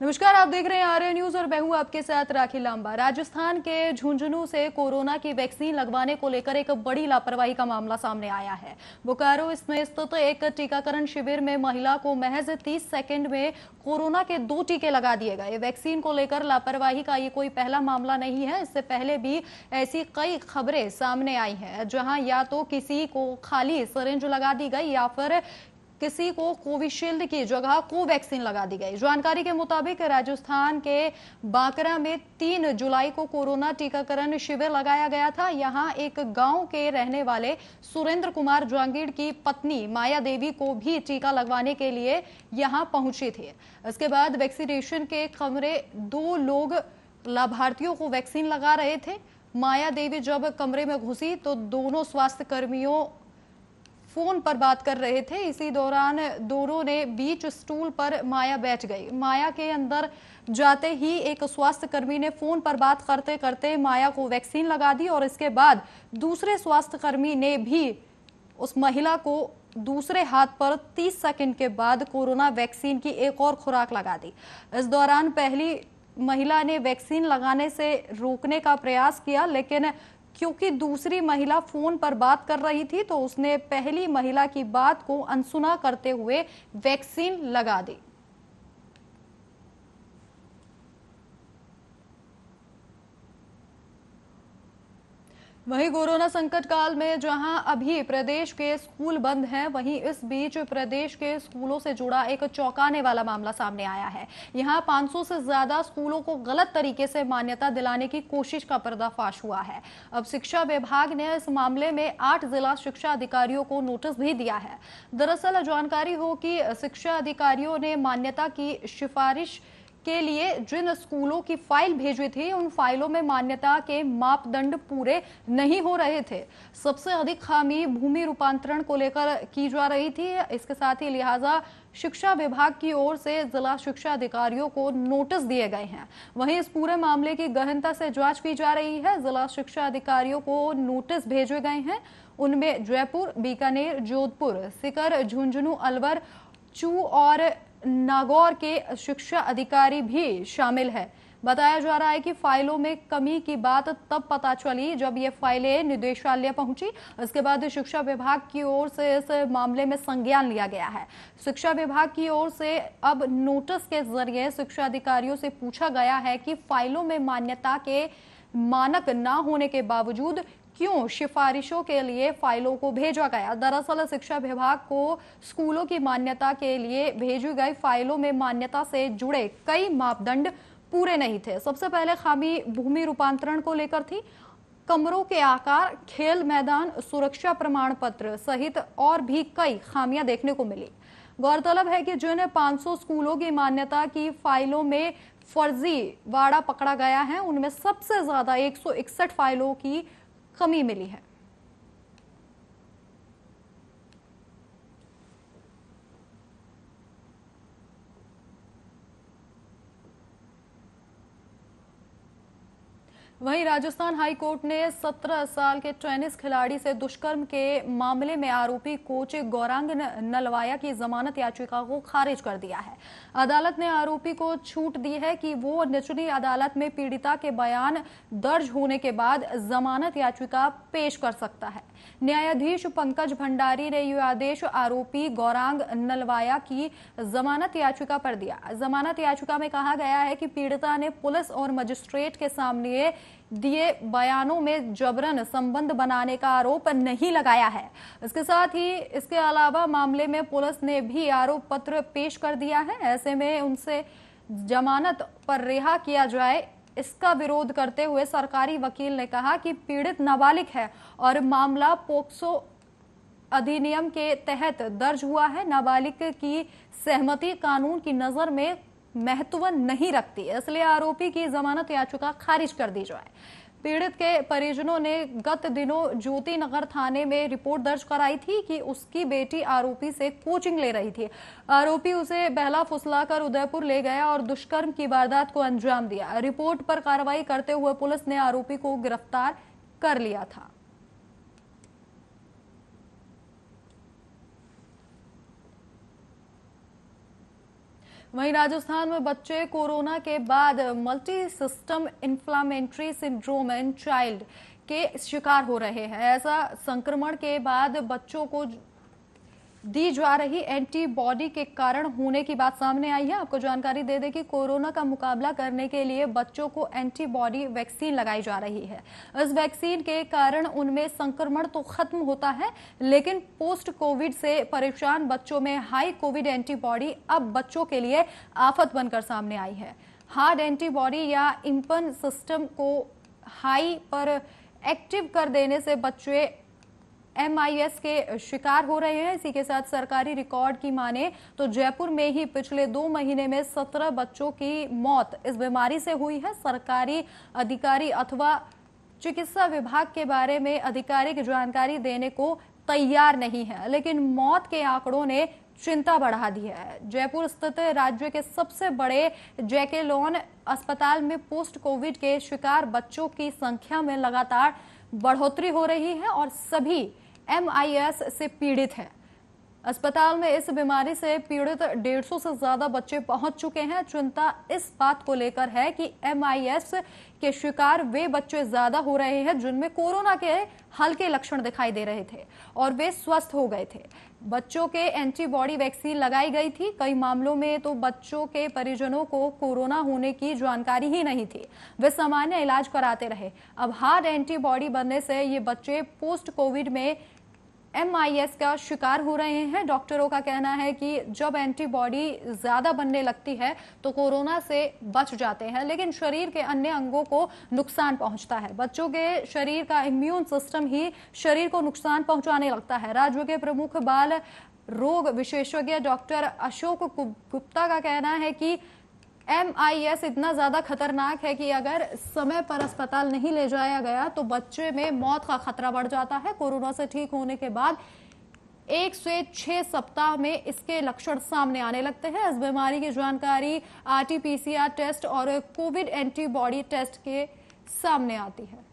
नमस्कार, आप देख रहे हैं आर्य न्यूज और मैं हूं आपके साथ राखी लांबा। राजस्थान के झुंझुनू से कोरोना की वैक्सीन लगवाने को लेकर एक बड़ी लापरवाही का मामला सामने आया है। बोकारो इसमें स्थित एक टीकाकरण शिविर में महिला को महज 30 सेकंड में कोरोना के 2 टीके लगा दिए गए। वैक्सीन को लेकर लापरवाही का ये कोई पहला मामला नहीं है। इससे पहले भी ऐसी कई खबरें सामने आई हैं जहां या तो किसी को खाली सिरिंज लगा दी गई या फिर किसी को कोविशील्ड की जगह कोवैक्सीन लगा दी गई। जानकारी के मुताबिक राजस्थान के बांकरा में 3 जुलाई को कोरोना टीकाकरण शिविर लगाया गया था। यहां एक गांव के रहने वाले सुरेंद्र कुमार जांगीड़ की पत्नी माया देवी को भी टीका लगवाने के लिए यहां पहुंची थी। इसके बाद वैक्सीनेशन के कमरे 2 लोग लाभार्थियों को वैक्सीन लगा रहे थे। माया देवी जब कमरे में घुसी तो दोनों स्वास्थ्य कर्मियों फोन पर बात कर रहे थे। इसी दौरान दोनों ने बीच स्टूल पर माया बैठ गई। माया के अंदर जाते ही एक स्वास्थ्य कर्मी ने फोन पर बात करते करते माया को वैक्सीन लगा दी और इसके बाद दूसरे स्वास्थ्य कर्मी ने भी उस महिला को दूसरे हाथ पर 30 सेकंड के बाद कोरोना वैक्सीन की एक और खुराक लगा दी। इस दौरान पहली महिला ने वैक्सीन लगाने से रोकने का प्रयास किया, लेकिन क्योंकि दूसरी महिला फोन पर बात कर रही थी तो उसने पहली महिला की बात को अनसुना करते हुए वैक्सीन लगा दी। वहीं कोरोना संकट काल में जहां अभी प्रदेश के स्कूल बंद हैं, वहीं इस बीच प्रदेश के स्कूलों से जुड़ा एक चौंकाने वाला मामला सामने आया है। यहां 500 से ज्यादा स्कूलों को गलत तरीके से मान्यता दिलाने की कोशिश का पर्दाफाश हुआ है। अब शिक्षा विभाग ने इस मामले में 8 जिला शिक्षा अधिकारियों को नोटिस भी दिया है। दरअसल जानकारी हो कि शिक्षा अधिकारियों ने मान्यता की सिफारिश के लिए जिन स्कूलों की फाइल भेजी थी, उन फाइलों में मान्यता के मापदंड पूरे नहीं हो रहे थे। सबसे अधिक खामी भूमि रूपांतरण को लेकर की जा रही थी। इसके साथ ही लिहाजा शिक्षा विभाग की ओर से जिला शिक्षा अधिकारियों को नोटिस दिए गए हैं। वहीं इस पूरे मामले की गहनता से जांच की जा रही है। जिला शिक्षा अधिकारियों को नोटिस भेजे गए हैं। उनमें जयपुर, बीकानेर, जोधपुर, सीकर, झुंझुनू, अलवर, चू और नागौर के शिक्षा अधिकारी भी शामिल है। बताया जा रहा है कि फाइलों में कमी की बात तब पता चली जब ये फाइलें निदेशालय पहुंची। इसके बाद शिक्षा विभाग की ओर से इस मामले में संज्ञान लिया गया है। शिक्षा विभाग की ओर से अब नोटिस के जरिए शिक्षा अधिकारियों से पूछा गया है कि फाइलों में मान्यता के मानक न होने के बावजूद क्यों सिफारिशों के लिए फाइलों को भेजा गया। दरअसल शिक्षा विभाग को स्कूलों की मान्यता के लिए भेजी गई फाइलों में मान्यता से जुड़े कई मापदंड पूरे नहीं थे। सबसे पहले खामी भूमि रूपांतरण को लेकर थी। कमरों के आकार, खेल मैदान, सुरक्षा प्रमाण पत्र सहित और भी कई खामियां देखने को मिली। गौरतलब है कि जिन 500 स्कूलों की मान्यता की फाइलों में फर्जी वाड़ा पकड़ा गया है, उनमें सबसे ज्यादा 161 फाइलों की कमी मिली है। वहीं राजस्थान हाई कोर्ट ने 17 साल के टेनिस खिलाड़ी से दुष्कर्म के मामले में आरोपी कोच गौरांग नलवाया की जमानत याचिका को खारिज कर दिया है। अदालत ने आरोपी को छूट दी है कि वो निचली अदालत में पीड़िता के बयान दर्ज होने के बाद जमानत याचिका पेश कर सकता है। न्यायाधीश पंकज भंडारी ने यह आदेश आरोपी गौरांग नलवाया की जमानत याचिका पर दिया। जमानत याचिका में कहा गया है कि पीड़िता ने पुलिस और मजिस्ट्रेट के सामने दिए बयानों में जबरन संबंध बनाने का आरोप नहीं लगाया है। इसके साथ ही इसके अलावा मामले में पुलिस ने भी आरोप पत्र पेश कर दिया है। ऐसे में उनसे जमानत पर रिहा किया जाए, इसका विरोध करते हुए सरकारी वकील ने कहा कि पीड़ित नाबालिग है और मामला पोक्सो अधिनियम के तहत दर्ज हुआ है। नाबालिग की सहमति कानून की नजर में महत्व नहीं रखती, इसलिए आरोपी की जमानत याचिका खारिज कर दी जाए। पीड़ित के परिजनों ने गत दिनों ज्योति नगर थाने में रिपोर्ट दर्ज कराई थी कि उसकी बेटी आरोपी से कोचिंग ले रही थी। आरोपी उसे बहला फुसलाकर उदयपुर ले गया और दुष्कर्म की वारदात को अंजाम दिया। रिपोर्ट पर कार्रवाई करते हुए पुलिस ने आरोपी को गिरफ्तार कर लिया था। वहीं राजस्थान में बच्चे कोरोना के बाद multi system inflammatory syndrome in child के शिकार हो रहे हैं। ऐसा संक्रमण के बाद बच्चों को दी जा रही एंटीबॉडी के कारण होने की बात सामने आई है। आपको जानकारी दे दें कि कोरोना का मुकाबला करने के लिए बच्चों को एंटीबॉडी वैक्सीन लगाई जा रही है। इस वैक्सीन के कारण उनमें संक्रमण तो खत्म होता है, लेकिन पोस्ट कोविड से परेशान बच्चों में हाई कोविड एंटीबॉडी अब बच्चों के लिए आफत बनकर सामने आई है। हार्ड एंटीबॉडी या इम्यून सिस्टम को हाई पर एक्टिव कर देने से बच्चे MIS के शिकार हो रहे हैं। इसी के साथ सरकारी रिकॉर्ड की माने तो जयपुर में ही पिछले 2 महीने में 17 बच्चों की मौत इस बीमारी से हुई है। सरकारी अधिकारी अथवा चिकित्सा विभाग के बारे में आधिकारिक जानकारी देने को तैयार नहीं है, लेकिन मौत के आंकड़ों ने चिंता बढ़ा दी है। जयपुर स्थित राज्य के सबसे बड़े जैकेलॉन अस्पताल में पोस्ट कोविड के शिकार बच्चों की संख्या में लगातार बढ़ोतरी हो रही है और सभी MIS से पीड़ित हैं। अस्पताल में इस बीमारी से पीड़ित 150 से ज्यादा बच्चे पहुंच चुके हैं। चिंता इस बात को लेकर है कि MIS के शिकार वे बच्चे ज्यादा हो रहे हैं जिनमें कोरोना के हल्के लक्षण दिखाई दे रहे थे और वे स्वस्थ हो गए थे। बच्चों के एंटीबॉडी वैक्सीन लगाई गई थी। कई मामलों में तो बच्चों के परिजनों को कोरोना होने की जानकारी ही नहीं थी, वे सामान्य इलाज कराते रहे। अब हार्ड एंटीबॉडी बनने से ये बच्चे पोस्ट कोविड में MIS का शिकार हो रहे हैं। डॉक्टरों का कहना है कि जब एंटीबॉडी ज्यादा बनने लगती है तो कोरोना से बच जाते हैं, लेकिन शरीर के अन्य अंगों को नुकसान पहुंचता है। बच्चों के शरीर का इम्यून सिस्टम ही शरीर को नुकसान पहुंचाने लगता है। राज्य के प्रमुख बाल रोग विशेषज्ञ डॉक्टर अशोक गुप्ता का कहना है कि MIS इतना ज्यादा खतरनाक है कि अगर समय पर अस्पताल नहीं ले जाया गया तो बच्चे में मौत का खतरा बढ़ जाता है। कोरोना से ठीक होने के बाद 1 से 6 सप्ताह में इसके लक्षण सामने आने लगते हैं। इस बीमारी की जानकारी RT-PCR टेस्ट और कोविड एंटीबॉडी टेस्ट के सामने आती है।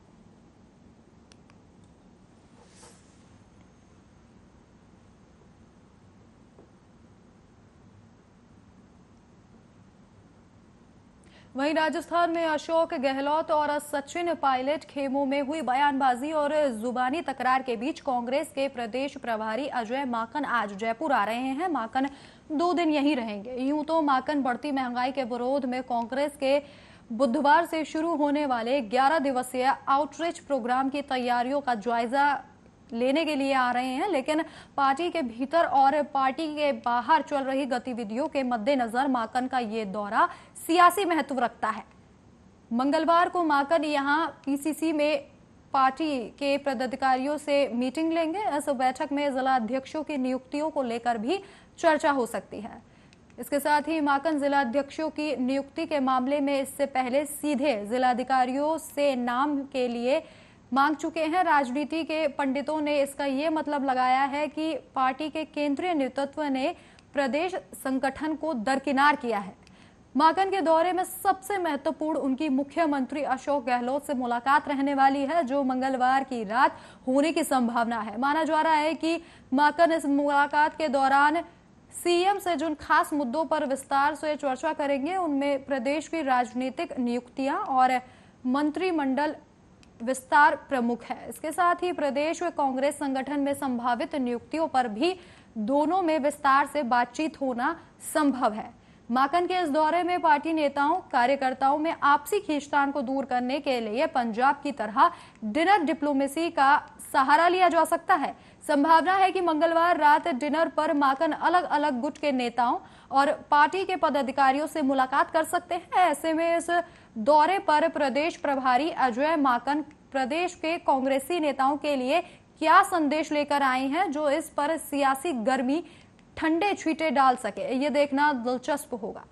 वहीं राजस्थान में अशोक गहलोत और सचिन पायलट खेमों में हुई बयानबाजी और जुबानी तकरार के बीच कांग्रेस के प्रदेश प्रभारी अजय माकन आज जयपुर आ रहे हैं। माकन 2 दिन यहीं रहेंगे। यूं तो माकन बढ़ती महंगाई के विरोध में कांग्रेस के बुधवार से शुरू होने वाले 11 दिवसीय आउटरीच प्रोग्राम की तैयारियों का जायजा लेने के लिए आ रहे हैं, लेकिन पार्टी के भीतर और पार्टी के बाहर चल रही गतिविधियों के मद्देनजर माकन का ये दौरा सियासी महत्व रखता है। मंगलवार को माकन यहां PCC में पार्टी के पदाधिकारियों से मीटिंग लेंगे। इस बैठक में जिला अध्यक्षों की नियुक्तियों को लेकर भी चर्चा हो सकती है। इसके साथ ही माकन जिला अध्यक्षों की नियुक्ति के मामले में इससे पहले सीधे जिलाधिकारियों से नाम के लिए मांग चुके हैं। राजनीति के पंडितों ने इसका ये मतलब लगाया है कि पार्टी के केंद्रीय नेतृत्व ने प्रदेश संगठन को दरकिनार किया है। माकन के दौरे में सबसे महत्वपूर्ण उनकी मुख्यमंत्री अशोक गहलोत से मुलाकात रहने वाली है, जो मंगलवार की रात होने की संभावना है। माना जा रहा है कि माकन इस मुलाकात के दौरान CM से जिन खास मुद्दों पर विस्तार से चर्चा करेंगे उनमें प्रदेश की राजनीतिक नियुक्तियां और मंत्रिमंडल विस्तार प्रमुख है। इसके साथ ही प्रदेश व कांग्रेस संगठन में संभावित नियुक्तियों पर भी दोनों में विस्तार से बातचीत होना संभव है। माकन के इस दौरे में पार्टी नेताओं कार्यकर्ताओं में आपसी खींचतान को दूर करने के लिए पंजाब की तरह डिनर डिप्लोमेसी का सहारा लिया जा सकता है। संभावना है कि मंगलवार रात डिनर पर माकन अलग अलग गुट के नेताओं और पार्टी के पदाधिकारियों से मुलाकात कर सकते हैं। ऐसे में इस दौरे पर प्रदेश प्रभारी अजय माकन प्रदेश के कांग्रेसी नेताओं के लिए क्या संदेश लेकर आए हैं, जो इस पर सियासी गर्मी ठंडे छींटे डाल सके, ये देखना दिलचस्प होगा।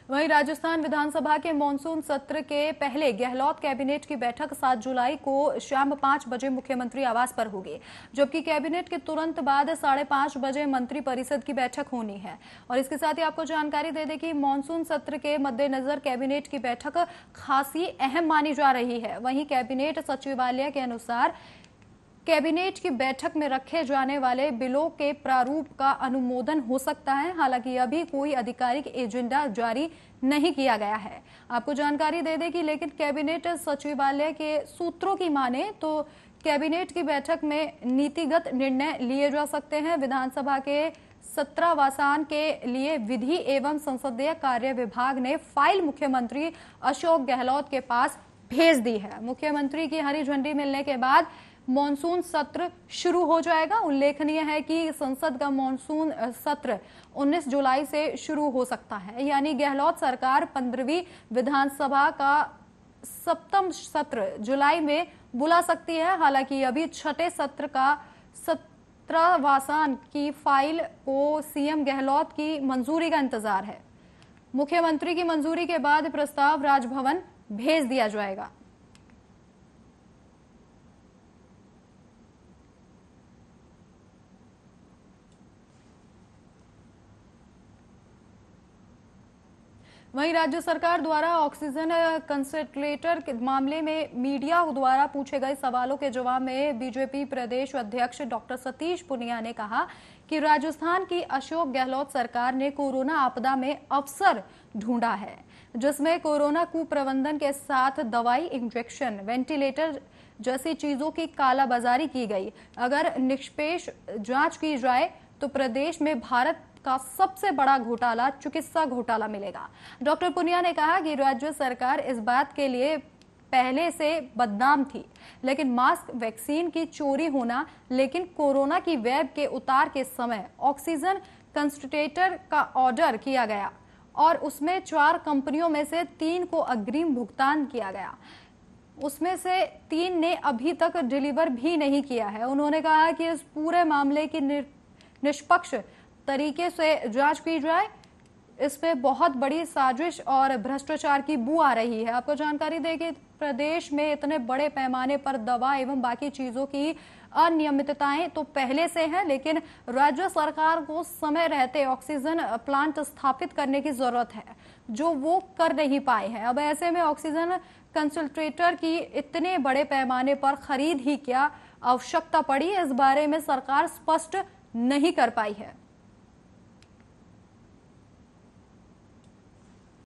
वहीं राजस्थान विधानसभा के मॉनसून सत्र के पहले गहलोत कैबिनेट की बैठक 7 जुलाई को शाम 5 बजे मुख्यमंत्री आवास पर होगी, जबकि कैबिनेट के तुरंत बाद 5:30 बजे मंत्री परिषद की बैठक होनी है। और इसके साथ ही आपको जानकारी दे दें कि मॉनसून सत्र के मद्देनजर कैबिनेट की बैठक खासी अहम मानी जा रही है। वहीं कैबिनेट सचिवालय के अनुसार कैबिनेट की बैठक में रखे जाने वाले बिलों के प्रारूप का अनुमोदन हो सकता है। हालांकि अभी कोई आधिकारिक एजेंडा जारी नहीं किया गया है। आपको जानकारी दे दें कि लेकिन कैबिनेट सचिवालय के सूत्रों की माने तो कैबिनेट की बैठक में नीतिगत निर्णय लिए जा सकते हैं। विधानसभा के सत्रावसान के लिए विधि एवं संसदीय कार्य विभाग ने फाइल मुख्यमंत्री अशोक गहलोत के पास भेज दी है। मुख्यमंत्री की हरी झंडी मिलने के बाद मॉनसून सत्र शुरू हो जाएगा। उल्लेखनीय है कि संसद का मॉनसून सत्र 19 जुलाई से शुरू हो सकता है, यानी गहलोत सरकार 15वीं विधानसभा का 7वां सत्र जुलाई में बुला सकती है। हालांकि अभी छठे सत्र का सत्रावसान की फाइल को सीएम गहलोत की मंजूरी का इंतजार है। मुख्यमंत्री की मंजूरी के बाद प्रस्ताव राजभवन भेज दिया जाएगा। वहीं राज्य सरकार द्वारा ऑक्सीजन कंसंट्रेटर के मामले में मीडिया द्वारा पूछे गए सवालों के जवाब में बीजेपी प्रदेश अध्यक्ष डॉक्टर सतीश पूनिया ने कहा कि राजस्थान की अशोक गहलोत सरकार ने कोरोना आपदा में अवसर ढूंढा है, जिसमें कोरोना कुप्रबंधन के साथ दवाई, इंजेक्शन, वेंटिलेटर जैसी चीजों की कालाबाजारी की गई। अगर निष्पक्ष जांच की जाए तो प्रदेश में भारत का सबसे बड़ा घोटाला चिकित्सा घोटाला मिलेगा। डॉक्टर पुनिया ने कहा कि राज्य सरकार इस बात के लिए पहले से बदनाम थी, लेकिन मास्क, वैक्सीन की चोरी होना, लेकिन कोरोना की वेब के उतार के समय ऑक्सीजन कंसंट्रेटर का ऑर्डर किया गया और उसमें 4 कंपनियों में से 3 को अग्रिम भुगतान किया गया। उसमें से 3 ने अभी तक डिलीवर भी नहीं किया है। उन्होंने कहा कि इस पूरे मामले की निष्पक्ष तरीके से जांच की जाए। इसमें बहुत बड़ी साजिश और भ्रष्टाचार की बू आ रही है। आपको जानकारी दें कि प्रदेश में इतने बड़े पैमाने पर दवा एवं बाकी चीजों की अनियमितताएं तो पहले से हैं, लेकिन राज्य सरकार को समय रहते ऑक्सीजन प्लांट स्थापित करने की जरूरत है, जो वो कर नहीं पाए हैं। अब ऐसे में ऑक्सीजन कंसंट्रेटर की इतने बड़े पैमाने पर खरीद ही क्या आवश्यकता पड़ी, इस बारे में सरकार स्पष्ट नहीं कर पाई है।